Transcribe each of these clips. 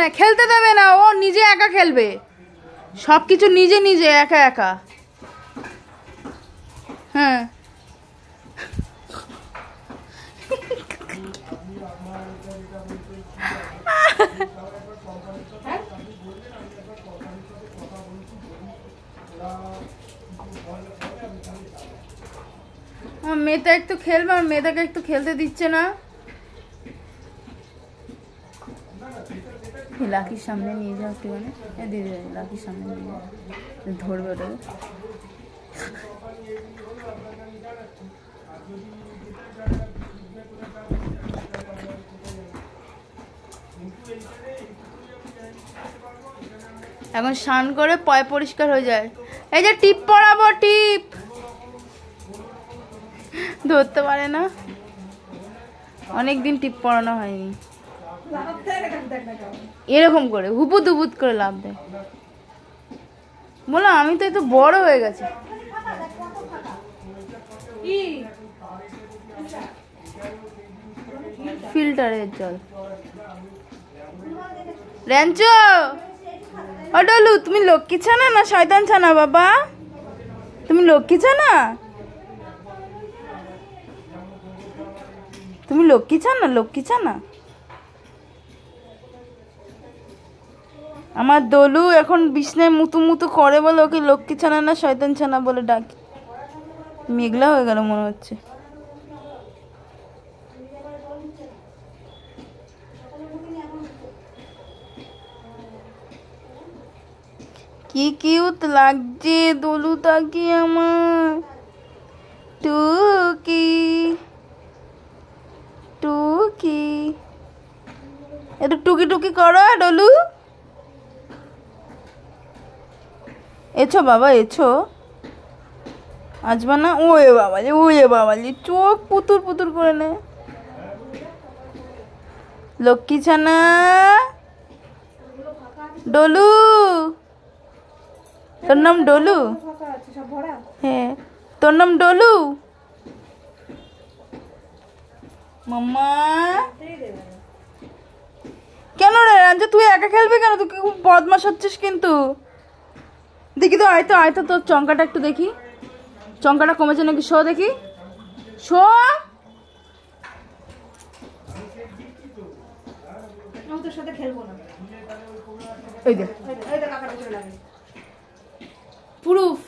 না, খেলতে দেবে না, ও নিজে একা খেলবে সব কিছু, নিজে নিজে একা একা। হ্যাঁ আমার মেয়েটা একটু খেলবে, আমার মেয়েটাকে একটু খেলতে দিচ্ছে না। লাকির সামনে নিয়ে যাও একটুখানি, দিদি লাকির সামনে নিয়ে যাও, ধরবে ওটাকে। এখন স্নান করে পয় পরিষ্কার হয়ে যায়। এই যে টিপ পরাবো, টিপ ধরতে পারে না, অনেকদিন টিপ পরানো হয়নি। এরকম করে হুবুদ হুবুদ করে লাভ দেয়। বলো আমি তো একটু বড় হয়ে গেছি। ফিল্টারের জল। রেঞ্চো অডলু, তুমি লক্ষ্মী ছানা না শয়তান ছানা বাবা? তুমি লক্ষ্মী ছানা? তুমি লক্ষ্মী ছানা? লক্ষ্মী ছানা আমার দলু এখন বিছনায় মুতু মুতু করে বলে ওকে লক্ষ্মী ছানা না শয়তান ছানা বলে ডাকি। মেঘলা হয়ে গেল মনে হচ্ছে। কি কিউট লাগছে দলু তাকে আমার। টুকি টুকি, একটু টুকি টুকি করো ডলু। এছো বাবা এছো, আসবা না? ওয়ে বাবালি, ওয়ে বাবালি, চোখ পুতুর পুতুর করে নে। লক্ষ্মী ছানা ডলু, তোর নাম ডলু? হ্যাঁ তোর নাম ডলু? মাম্মা কেন রে রাঞ্জু, তুই একা খেলবি কেন? তুই খুব বদমাশ হচ্ছিস কিন্তু। দেখি তো, আয় তো আয় তো, তোর চঙ্কাটা একটু দেখি, চঙ্কাটা কমেছে নাকি, শো দেখি, শো। তোর সাথে খেলবো না। এই দেখ প্রুফ,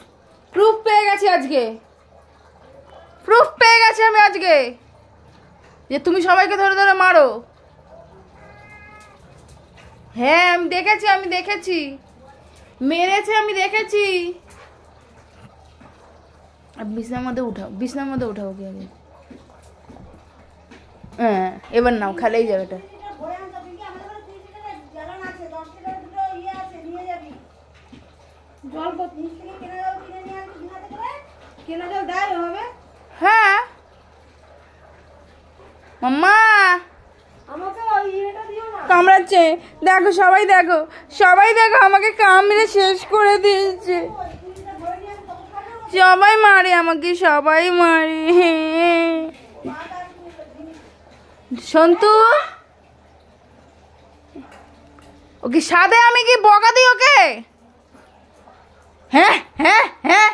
প্রুফ পেয়ে গেছি আজকে, প্রুফ পেয়ে গেছি আমি আজকে যে তুমি সবাইকে ধরে ধরে মারো। হ্যাঁ আমি দেখেছি, আমি দেখেছি, মেরেছে আমি দেখেছি। বিছনার মধ্যে উঠাও, বিছনার মধ্যে উঠাও কি আগে। হ্যাঁ এবার নাও, খালেই যাবে এটা। হ্যাঁ মাম্মা কামড়াচ্ছে, দেখো সবাই, দেখো সবাই, দেখো আমাকে কামড়ে শেষ করে দিয়েছে। সবাই মারে আমাকে, সবাই মারে। সন্তু ওকে সাদে আমি কি বকা দিই ওকে? হ্যাঁ হ্যাঁ হ্যাঁ